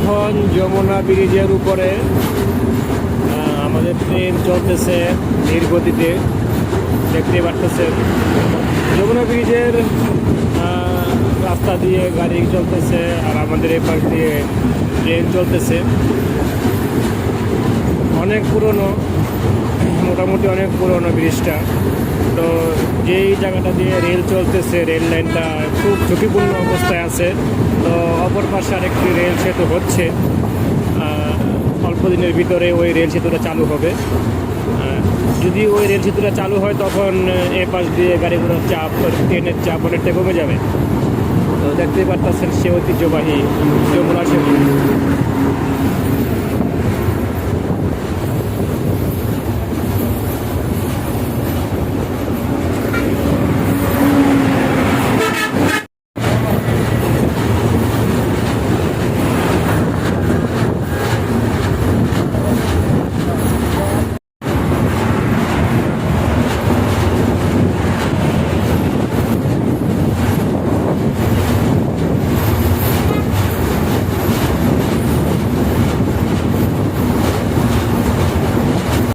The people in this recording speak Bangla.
এখন যমুনা ব্রিজের উপরে আমাদের ট্রেন চলতেছে ধীর গতিতে, দেখতে পারতেছেন। যমুনা ব্রিজের রাস্তা দিয়ে গাড়ি চলতেছে আর আমাদের এই পাশ দিয়ে ট্রেন চলতেছে। অনেক পুরনো, মোটামুটি অনেক পুরনো ব্রিজটা। তো যেই জায়গাটা দিয়ে রেল চলতেছে, রেল লাইনটা খুব ঝুঁকিপূর্ণ অবস্থায় আছে। তো অপর পাশে আরেকটি রেল সেতু হচ্ছে, অল্প দিনের ভিতরে ওই রেল সেতুটা চালু হবে। যদি ওই রেল সেতুটা চালু হয় তখন এ পাশ দিয়ে গাড়ি ঘোড়ার চাপ, ট্রেনের চাপ অনেকটা কমে যাবে। তো দেখতেই পারতেছেন সে ঐতিহ্যবাহী যমুনা সেতু।